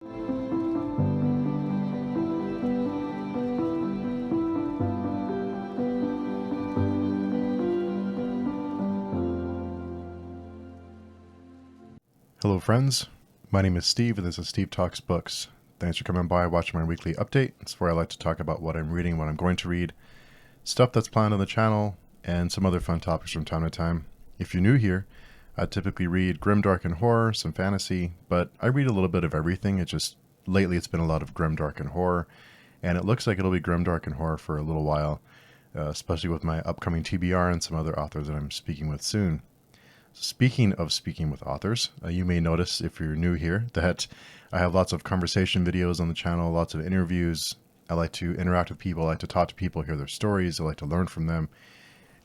Hello friends, my name is Steve and this is Steve Talks Books. Thanks for coming by watching my weekly update. It's where I like to talk about what I'm reading, what I'm going to read, stuff that's planned on the channel, and some other fun topics from time to time. If you're new here, I typically read grimdark and horror, some fantasy, but I read a little bit of everything. Lately it's been a lot of grimdark and horror, and it looks like it'll be grimdark and horror for a little while, especially with my upcoming TBR and some other authors that I'm speaking with soon. Speaking of speaking with authors, you may notice if you're new here that I have lots of conversation videos on the channel, lots of interviews. I like to interact with people, I like to talk to people, hear their stories, I like to learn from them,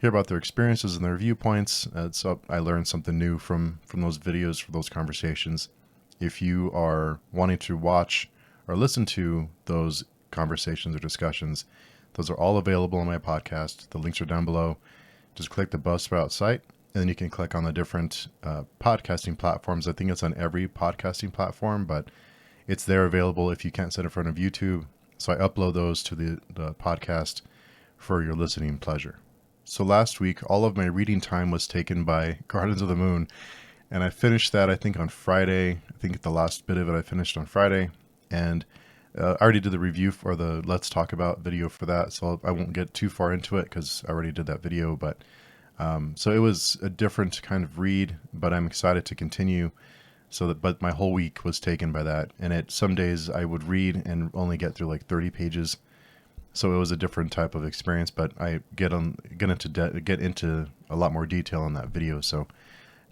hear about their experiences and their viewpoints. So I learn something new from those videos, from those conversations. If you are wanting to watch or listen to those conversations or discussions, those are all available on my podcast. The links are down below. Just click the Buzzsprout site. And then you can click on the different podcasting platforms. I think it's on every podcasting platform, but it's there available if you can't sit in front of YouTube. So I upload those to the podcast for your listening pleasure. So last week, all of my reading time was taken by Gardens of the Moon. And I finished that, I think, on Friday. I think the last bit of it I finished on Friday. And I already did the review for the Let's Talk About video for that. So I won't get too far into it because I already did that video. But so it was a different kind of read, but I'm excited to continue. But my whole week was taken by that. And some days I would read and only get through like 30 pages. So it was a different type of experience, but I get into a lot more detail on that video. So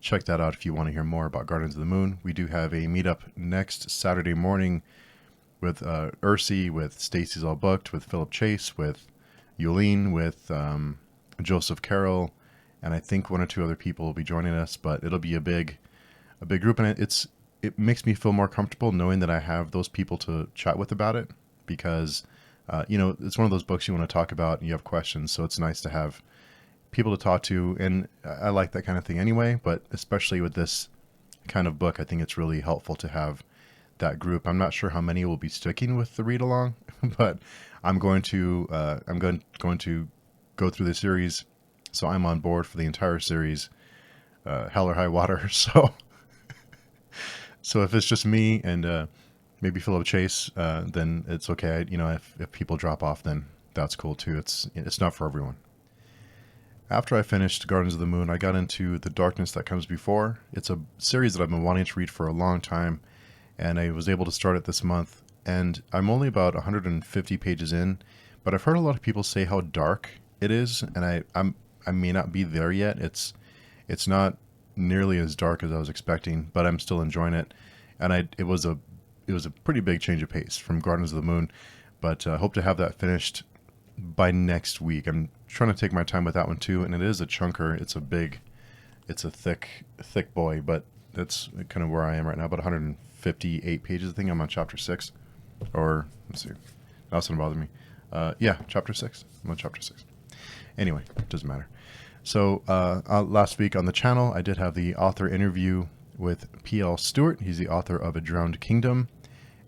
check that out if you want to hear more about Gardens of the Moon. We do have a meetup next Saturday morning with Ursi, with Stacy's All Booked, with Philip Chase, with Yulene, with Joseph Carroll, and I think one or two other people will be joining us, but it'll be a big group, and it makes me feel more comfortable knowing that I have those people to chat with about it, because it's one of those books you want to talk about and you have questions, so it's nice to have people to talk to, and I like that kind of thing anyway, but especially with this kind of book, I think it's really helpful to have that group. I'm not sure how many will be sticking with the read along, but I'm going to go through the series. So I'm on board for the entire series, hell or high water. So if it's just me and maybe Philip Chase, then it's okay. If people drop off, then that's cool too. It's not for everyone. After I finished Gardens of the Moon, I got into The Darkness That Comes Before. It's a series that I've been wanting to read for a long time, and I was able to start it this month. And I'm only about 150 pages in, but I've heard a lot of people say how dark it is, and I may not be there yet. It's not nearly as dark as I was expecting, but I'm still enjoying it. And it was a pretty big change of pace from Gardens of the Moon, but I hope to have that finished by next week. I'm trying to take my time with that one too, and it is a chunker. It's a thick boy, but that's kind of where I am right now. About 158 pages. I think I'm on chapter 6, or let's see. That's gonna bother me. Yeah, chapter 6. I'm on chapter 6. Anyway, it doesn't matter. So last week on the channel, I did have the author interview with P.L. Stewart. He's the author of A Drowned Kingdom.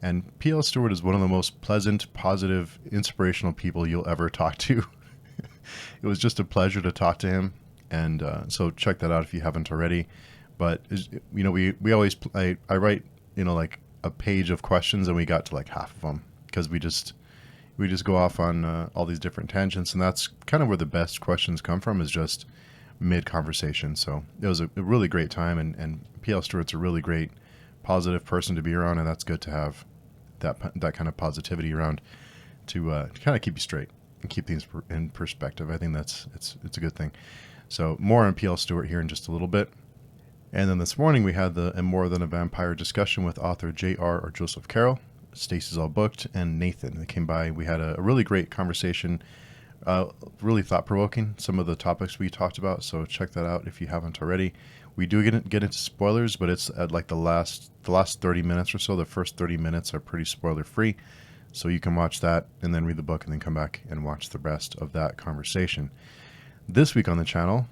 And P.L. Stewart is one of the most pleasant, positive, inspirational people you'll ever talk to. It was just a pleasure to talk to him. And so check that out if you haven't already. But, we always, I write, like a page of questions, and we got to like half of them because we just go off on all these different tangents, and that's kind of where the best questions come from, is just mid-conversation. So it was a really great time, and P.L. Stewart's a really great, positive person to be around, and that's good to have that kind of positivity around to kind of keep you straight and keep things in perspective. I think it's a good thing. So more on P.L. Stewart here in just a little bit. And then this morning we had the More Than a Vampire discussion with author J.R. or Joseph Carroll, Stacy's All Booked, and Nathan. They came by. We had a really great conversation, really thought-provoking, some of the topics we talked about, so check that out if you haven't already. We do get into spoilers, but it's at like the last 30 minutes or so. The first 30 minutes are pretty spoiler-free, so you can watch that and then read the book and then come back and watch the rest of that conversation. This week on the channel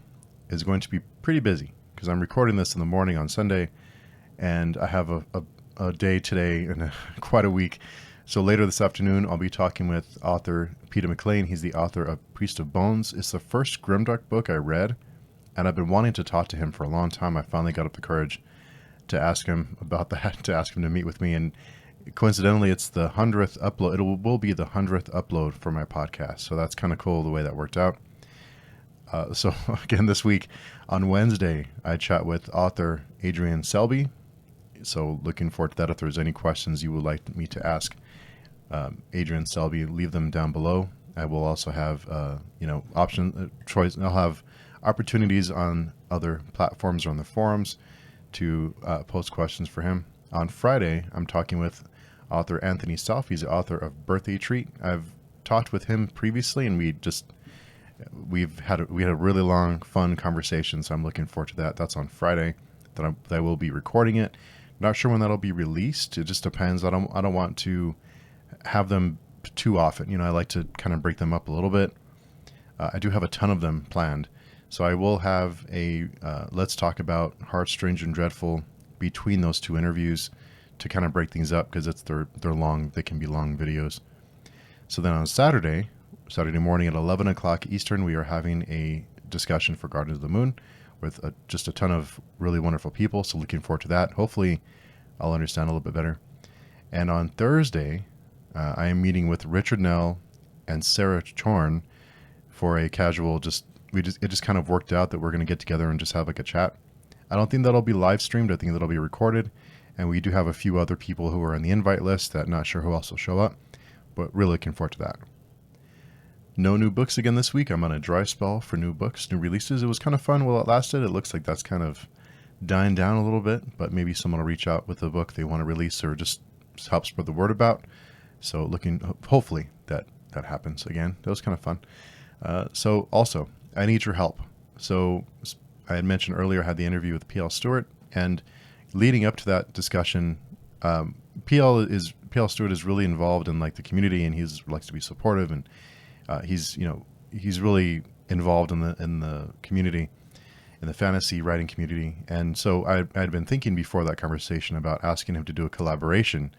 is going to be pretty busy because I'm recording this in the morning on Sunday, and I have a day today and quite a week. So later this afternoon, I'll be talking with author Peter McLean. He's the author of Priest of Bones. It's the first grimdark book I read, and I've been wanting to talk to him for a long time. I finally got up the courage to ask him about that, to ask him to meet with me. And coincidentally, it's the 100th upload. It will be the 100th upload for my podcast. So that's kind of cool the way that worked out. So again, this week on Wednesday, I chat with author Adrian Selby. So looking forward to that. If there's any questions you would like me to ask Adrian Selby, leave them down below. I will also have, choice. I'll have opportunities on other platforms or on the forums to post questions for him. On Friday, I'm talking with author Anthony Self. He's the author of Birthday Treat. I've talked with him previously, and we had a really long, fun conversation. So I'm looking forward to that. That's on Friday. That I will be recording it. Not sure when that'll be released. It just depends. I don't want to have them too often. I like to kind of break them up a little bit. I do have a ton of them planned. So I will have a let's talk about Heart Strange and Dreadful between those two interviews to kind of break things up, because they're long. They can be long videos. So then on Saturday morning at 11 o'clock Eastern, we are having a discussion for Guardians of the Moon with just a ton of really wonderful people. So looking forward to that. Hopefully I'll understand a little bit better. And on Thursday, I am meeting with Richard Nell and Sarah Chorn for a casual, it just kind of worked out that we're going to get together and just have like a chat. I don't think that'll be live streamed. I think that'll be recorded. And we do have a few other people who are on the invite list that not sure who else will show up, but really looking forward to that. No new books again this week. I'm on a dry spell for new books, new releases. It was kind of fun while it lasted. It looks like that's kind of dying down a little bit, but maybe someone will reach out with a book they want to release or just help spread the word about. So hopefully that happens again. That was kind of fun. So also, I need your help. So I had mentioned earlier, I had the interview with P.L. Stewart, and leading up to that discussion, P.L. Stewart is really involved in like the community, and he likes to be supportive, and he's really involved in the community, in the fantasy writing community. And so I had been thinking before that conversation about asking him to do a collaboration,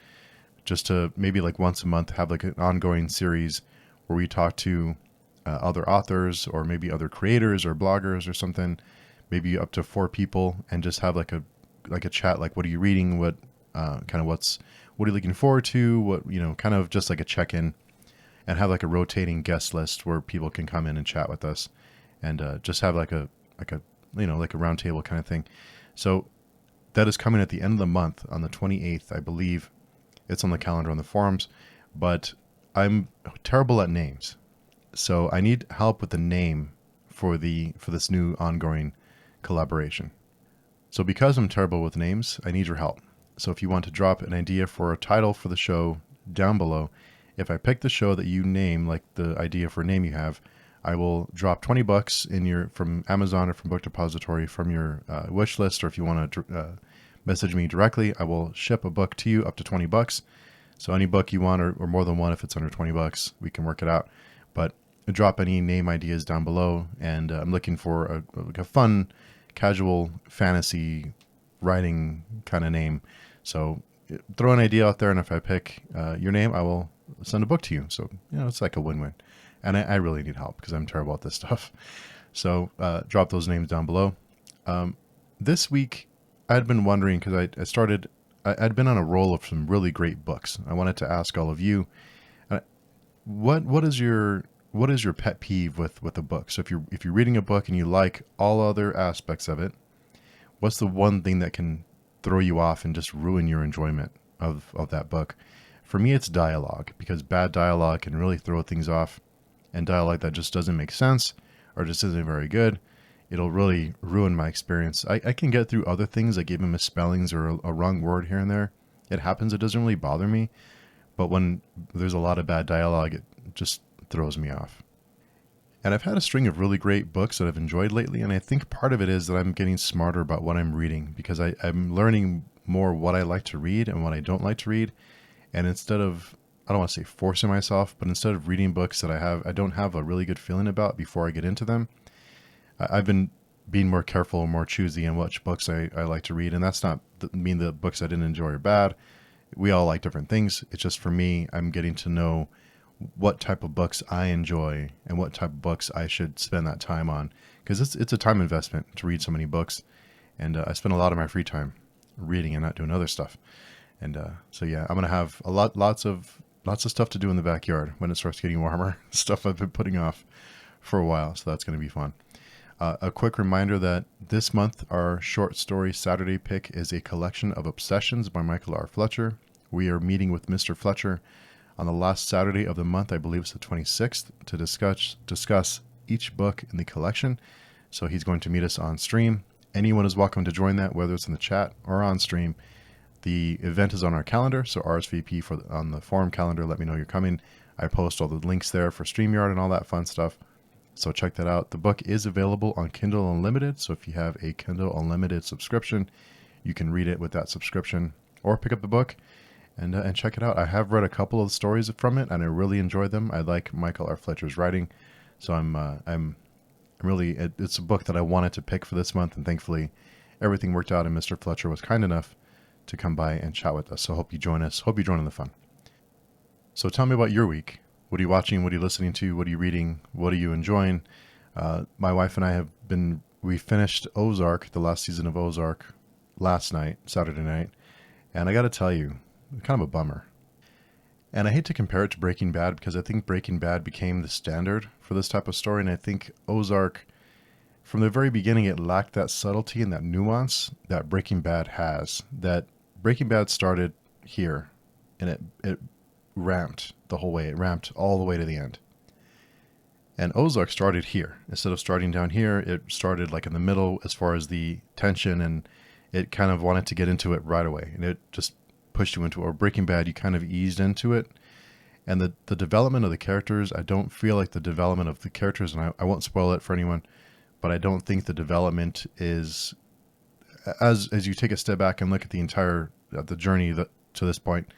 just to maybe like once a month have like an ongoing series where we talk to other authors or maybe other creators or bloggers or something, maybe up to 4 people, and just have like a chat, like what are you reading, what are you looking forward to, what kind of just like a check-in, and have like a rotating guest list where people can come in and chat with us, and just have like a round table kind of thing. So that is coming at the end of the month on the 28th, I believe. It's on the calendar on the forums, but I'm terrible at names. So I need help with the name for this new ongoing collaboration. So because I'm terrible with names, I need your help. So if you want to drop an idea for a title for the show down below, if I pick the show that you name, like the idea for a name you have, I will drop $20 from Amazon or from Book Depository from your wish list, or if you want to message me directly, I will ship a book to you up to $20. So any book you want, or more than one, if it's under $20, we can work it out. But drop any name ideas down below, and I'm looking for a fun, casual fantasy writing kind of name. So throw an idea out there, and if I pick your name, I will send a book to you. So it's like a win-win. And I really need help because I'm terrible at this stuff. So drop those names down below. This week, I'd been wondering, because I'd been on a roll of some really great books. I wanted to ask all of you, what is your pet peeve with a book? So if you're reading a book and you like all other aspects of it, what's the one thing that can throw you off and just ruin your enjoyment of that book? For me, it's dialogue, because bad dialogue can really throw things off, and dialogue that just doesn't make sense or just isn't very good, it'll really ruin my experience. I can get through other things, like even misspellings or a wrong word here and there. It happens. It doesn't really bother me. But when there's a lot of bad dialogue, it just throws me off. And I've had a string of really great books that I've enjoyed lately, and I think part of it is that I'm getting smarter about what I'm reading, because I'm learning more what I like to read and what I don't like to read. And instead of, I don't want to say forcing myself, but instead of reading books that I don't have a really good feeling about before I get into them, I've been being more careful, more choosy in which books I like to read. And that's not mean the books I didn't enjoy are bad. We all like different things. It's just for me, I'm getting to know what type of books I enjoy and what type of books I should spend that time on. Because it's a time investment to read so many books. And I spend a lot of my free time reading and not doing other stuff. And so yeah, I'm gonna have lots of stuff to do in the backyard when it starts getting warmer. Stuff I've been putting off for a while, so that's gonna be fun. A quick reminder that this month our short story Saturday pick is a collection of Obsessions by Michael R. Fletcher. We are meeting with Mr. Fletcher on the last Saturday of the month, I believe it's the 26th, to discuss each book in the collection. So he's going to meet us on stream. Anyone is welcome to join that, whether it's in the chat or on stream. The event is on our calendar, so RSVP on the forum calendar. Let me know you're coming. I post all the links there for StreamYard and all that fun stuff. So check that out. The book is available on Kindle Unlimited. So if you have a Kindle Unlimited subscription, you can read it with that subscription or pick up the book and check it out. I have read a couple of stories from it and I really enjoyed them. I like Michael R. Fletcher's writing. So I'm really, it's a book that I wanted to pick for this month. And thankfully everything worked out and Mr. Fletcher was kind enough to come by and chat with us. So hope you join us. Hope you join in the fun. So tell me about your week. What are you watching? What are you listening to? What are you reading? What are you enjoying? My wife and I we finished Ozark, the last season of Ozark, last night, Saturday night. And I got to tell you, kind of a bummer. And I hate to compare it to Breaking Bad because I think Breaking Bad became the standard for this type of story. And I think Ozark, from the very beginning, it lacked that subtlety and that nuance that Breaking Bad has. That Breaking Bad started here and it ramped the whole way. It ramped all the way to the end. And Ozark started here. Instead of starting down here, it started like in the middle as far as the tension, and it kind of wanted to get into it right away. And it just pushed you into it. Or Breaking Bad, you kind of eased into it. And the development of the characters, I don't feel like the development of the characters, and I won't spoil it for anyone, but I don't think the development is, as you take a step back and look at the entire the journey to this point,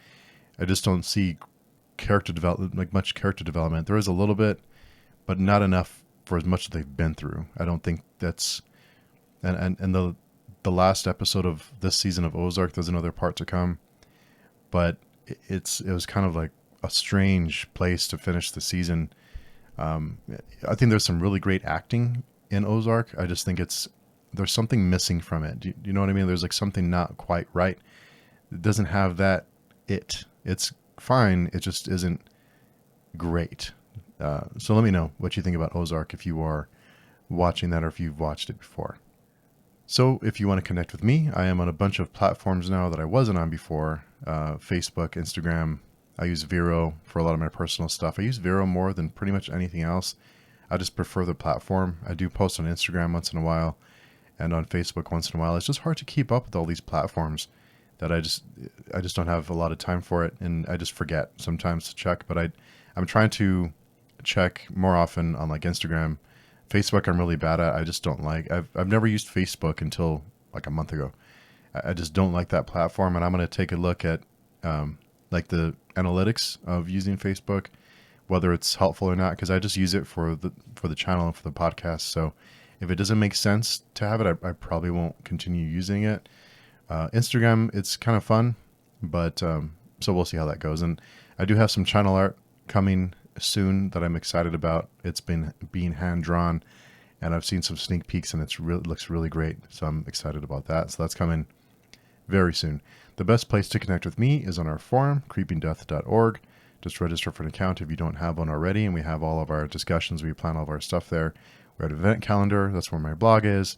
I just don't see character development, like much character development. There is a little bit, but not enough for as much as they've been through. I don't think that's, and the last episode of this season of Ozark, there's another part to come, but it was kind of like a strange place to finish the season. I think there's some really great acting in Ozark. I just think there's something missing from it. Do you know what I mean? There's like something not quite right. It doesn't have that It's fine. It just isn't great. So let me know what you think about Ozark if you are watching that or if you've watched it before. So if you want to connect with me, I am on a bunch of platforms now that I wasn't on before. Facebook, Instagram. I use Vero for a lot of my personal stuff. I use Vero more than pretty much anything else. I just prefer the platform. I do post on Instagram once in a while and on Facebook once in a while. It's just hard to keep up with all these platforms that I just don't have a lot of time for it, and I just forget sometimes to check. But I'm trying to check more often on like Instagram. Facebook I'm really bad at. I just don't like. I've never used Facebook until like a month ago. I just don't like that platform, and I'm going to take a look at like the analytics of using Facebook, whether it's helpful or not, because I just use it for the channel and for the podcast. So if it doesn't make sense to have it, I probably won't continue using it. Instagram, it's kind of fun, but so we'll see how that goes. And I do have some channel art coming soon that I'm excited about. It's been being hand drawn, and I've seen some sneak peeks, and it looks really great. So I'm excited about that. So that's coming very soon. The best place to connect with me is on our forum, creepingdeath.org. Just register for an account if you don't have one already, and we have all of our discussions. We plan all of our stuff there. We're at event calendar. That's where my blog is.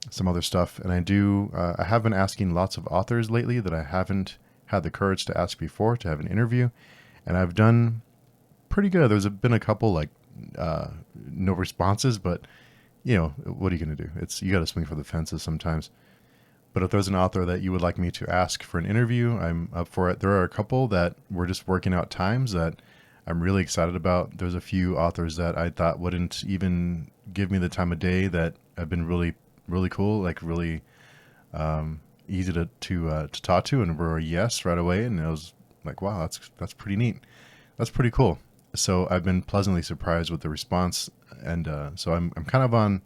Some other stuff. And I have been asking lots of authors lately that I haven't had the courage to ask before to have an interview. And I've done pretty good. There's been a couple like no responses, but you know, what are you going to do? You got to swing for the fences sometimes. But if there's an author that you would like me to ask for an interview, I'm up for it. There are a couple that we're just working out times that I'm really excited about. There's a few authors that I thought wouldn't even give me the time of day that have been really cool, like really easy to talk to, and were a yes right away. And I was like, wow, that's pretty neat. That's pretty cool. So I've been pleasantly surprised with the response, and so I'm kind of on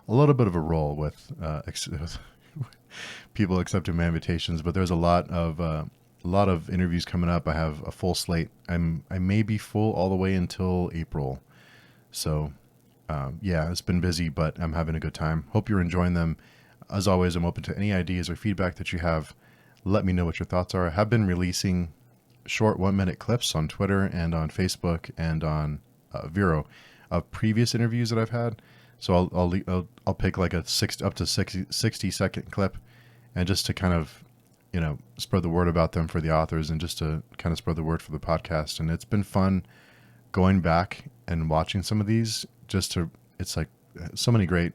a little bit of a roll with people accepting my invitations, but there's a lot of interviews coming up. I have a full slate. I may be full all the way until April. So yeah, it's been busy, but I'm having a good time. Hope you're enjoying them. As always, I'm open to any ideas or feedback that you have. Let me know what your thoughts are. I have been releasing short 1-minute clips on Twitter and on Facebook and on Vero of previous interviews that I've had. So I'll pick like a up to 60-second clip, and just to kind of, spread the word about them for the authors, and just to kind of spread the word for the podcast. And it's been fun going back and watching some of these. It's like so many great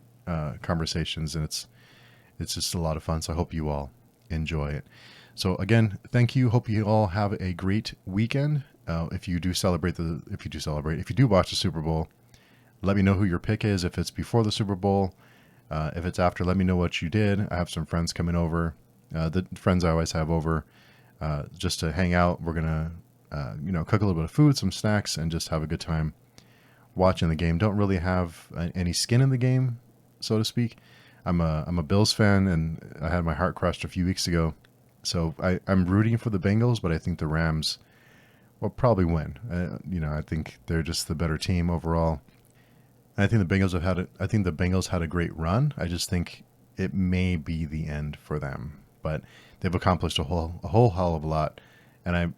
conversations, and it's just a lot of fun. So I hope you all enjoy it. So again, thank you. Hope you all have a great weekend. If you do watch the Super Bowl, let me know who your pick is. If it's before the Super Bowl, if it's after, let me know what you did. I have some friends coming over. The friends I always have over, just to hang out. We're gonna, cook a little bit of food, some snacks, and just have a good time watching the game. Don't really have any skin in the game, so to speak. I'm a Bills fan, and I had my heart crushed a few weeks ago. So I'm rooting for the Bengals, but I think the Rams will probably win. I think they're just the better team overall. And I think the Bengals had a great run. I just think it may be the end for them, but they've accomplished a whole hell of a lot. And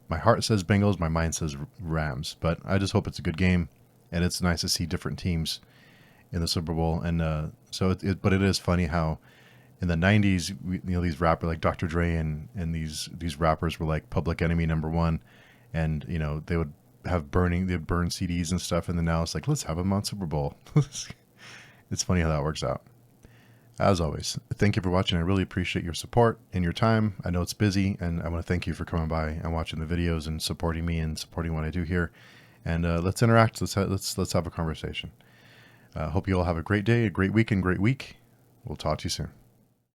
my heart says Bengals, my mind says Rams, but I just hope it's a good game, and it's nice to see different teams in the Super Bowl. And but it is funny how in the 90s, these rappers like Dr. Dre and these rappers were like Public Enemy #1, and they'd burn CDs and stuff, and then now it's like, let's have them on Super Bowl. It's funny how that works out. As always, thank you for watching. I really appreciate your support and your time. I know it's busy, and I want to thank you for coming by and watching the videos and supporting me and supporting what I do here. And let's interact. Let's have a conversation. Hope you all have a great day, a great weekend, great week. We'll talk to you soon.